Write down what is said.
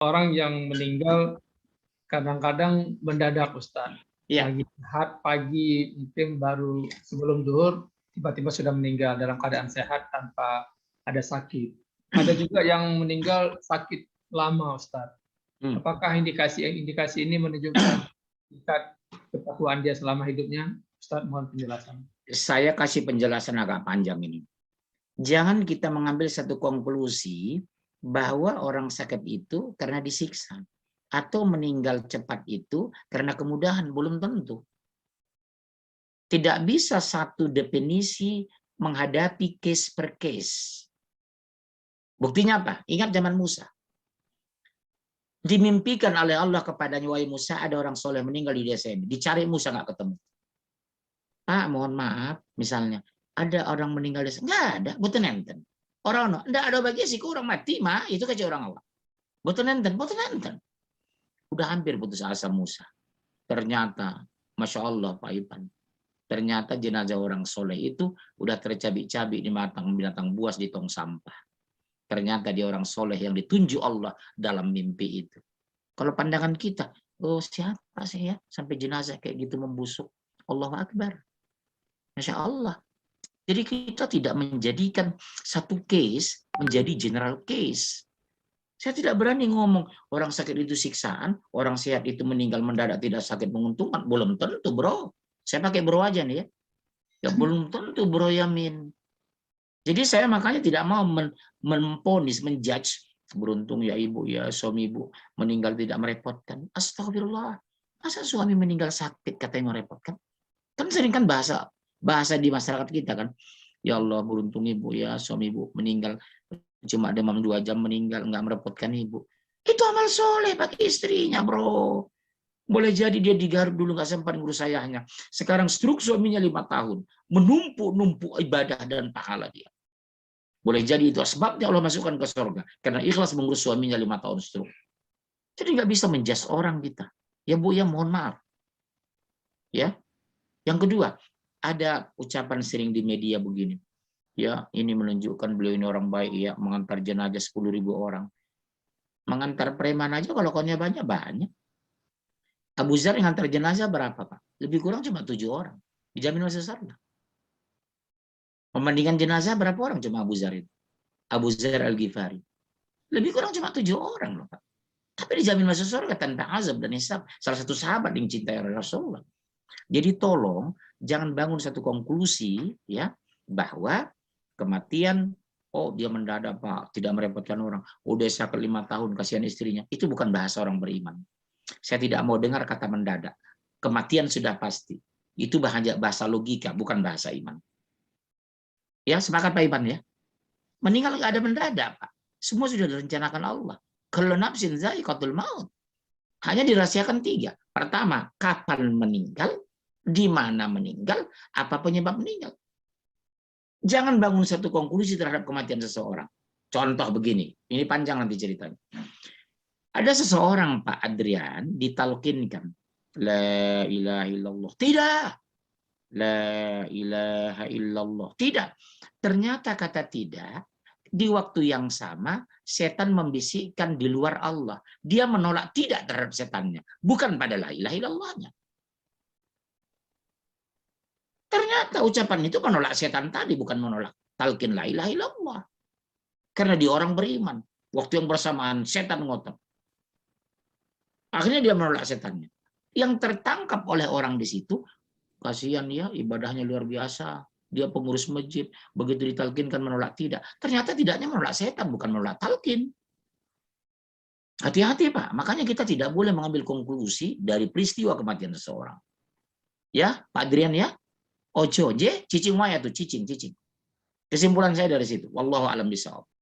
orang yang meninggal kadang-kadang mendadak, Ustaz. Ya. Lagi sehat pagi, mungkin baru sebelum zuhur, tiba-tiba sudah meninggal dalam keadaan sehat tanpa ada sakit. Ada juga yang meninggal sakit lama, Ustaz. Apakah indikasi ini menunjukkan tingkat ketakwaan dia selama hidupnya? Ustaz, mohon penjelasan. Saya kasih penjelasan agak panjang ini. Jangan kita mengambil satu konklusi bahwa orang sakit itu karena disiksa. Atau meninggal cepat itu karena kemudahan. Belum tentu. Tidak bisa satu definisi menghadapi case per case. Buktinya apa? Ingat zaman Musa. Dimimpikan oleh Allah kepadanya, wahai Musa, ada orang soleh meninggal di desa ini. Dicari Musa nggak ketemu. Pak, mohon maaf, misalnya ada orang meninggal di desa, nggak ada, betul nenten. Orang nggak ada bagi sih, orang mati mah itu kayak orang awak. Betul nenten. Udah hampir putus asa Musa. Ternyata, masya Allah Pak Ipan, ternyata jenazah orang soleh itu udah tercabik-cabik di matang binatang buas di tong sampah. Ternyata dia orang soleh yang ditunjuk Allah dalam mimpi itu. Kalau pandangan kita, oh siapa sih ya sampai jenazah kayak gitu membusuk? Allahu Akbar. Masya Allah. Jadi kita tidak menjadikan satu case menjadi general case. Saya tidak berani ngomong orang sakit itu siksaan, orang sehat itu meninggal mendadak tidak sakit menguntungkan. Belum tentu bro. Saya pakai bro aja nih ya. Ya belum tentu bro Yamin. Jadi saya makanya tidak mau memponis, menjudge. Beruntung ya ibu, ya suami ibu meninggal tidak merepotkan. Astagfirullah. Masa suami meninggal sakit katanya merepotkan? Kan sering kan bahasa di masyarakat kita kan. Ya Allah beruntung ibu ya suami ibu meninggal cuma demam 2 jam meninggal, nggak merepotkan ibu. Itu amal soleh bagi istrinya bro. Boleh jadi dia digaruk dulu nggak sempat ngurus ayahnya. Sekarang stroke suaminya 5 tahun. Menumpuk ibadah dan pahala dia. Boleh jadi itu sebabnya Allah masukkan ke surga. Karena ikhlas mengurus suaminya 5 tahun stroke. Jadi nggak bisa menjudge orang kita. Ya Bu ya mohon maaf. Ya. Yang kedua, ada ucapan sering di media begini. Ya, ini menunjukkan beliau ini orang baik ya, mengantar jenazah 10.000 orang. Mengantar preman aja kalau konnya banyak. Abu Zar yang antar jenazah berapa, Pak? Lebih kurang cuma 7 orang. Dijamin masuk surga. Pemandikan jenazah berapa orang cuma Abu Zar itu? Abu Zar Al-Ghifari. Lebih kurang cuma 7 orang loh, Pak. Tapi dijamin masuk surga tanpa azab dan hisab. Salah satu sahabat yang cintai Rasulullah. Jadi tolong jangan bangun satu konklusi ya bahwa kematian dia mendadak Pak, tidak merepotkan orang. Udah sakit 5 tahun kasihan istrinya. Itu bukan bahasa orang beriman. Saya tidak mau dengar kata mendadak. Kematian sudah pasti. Itu bahasa logika, bukan bahasa iman. Ya, sepakat Pak Iman ya. Meninggal nggak ada mendadak, Pak. Semua sudah direncanakan Allah. Kullu nafsin dha'iqatul maut. Hanya dirahasiakan 3. Pertama, kapan meninggal, di mana meninggal, apa penyebab meninggal. Jangan bangun satu konklusi terhadap kematian seseorang. Contoh begini, ini panjang nanti ceritanya. Ada seseorang Pak Adrian ditalkinkan, la ilaha illallah. Tidak. La ilaha illallah. Tidak. Ternyata kata tidak, di waktu yang sama, setan membisikkan di luar Allah. Dia menolak tidak terhadap setannya. Bukan pada la ilaha illallahnya. Ternyata ucapan itu menolak setan tadi, bukan menolak talqin la ilaha illallah. Karena dia orang beriman. Waktu yang bersamaan, setan ngotot. Akhirnya dia menolak setannya. Yang tertangkap oleh orang di situ, kasihan ya, ibadahnya luar biasa. Dia pengurus masjid, begitu ditalkinkan menolak tidak. Ternyata tidaknya menolak setan, bukan menolak talqin. Hati-hati Pak, makanya kita tidak boleh mengambil konklusi dari peristiwa kematian seseorang. Ya, Pak Adrian ya. Ojo, cicing maya tuh, cicing. Kesimpulan saya dari situ. Wallahu a'lam bishawab.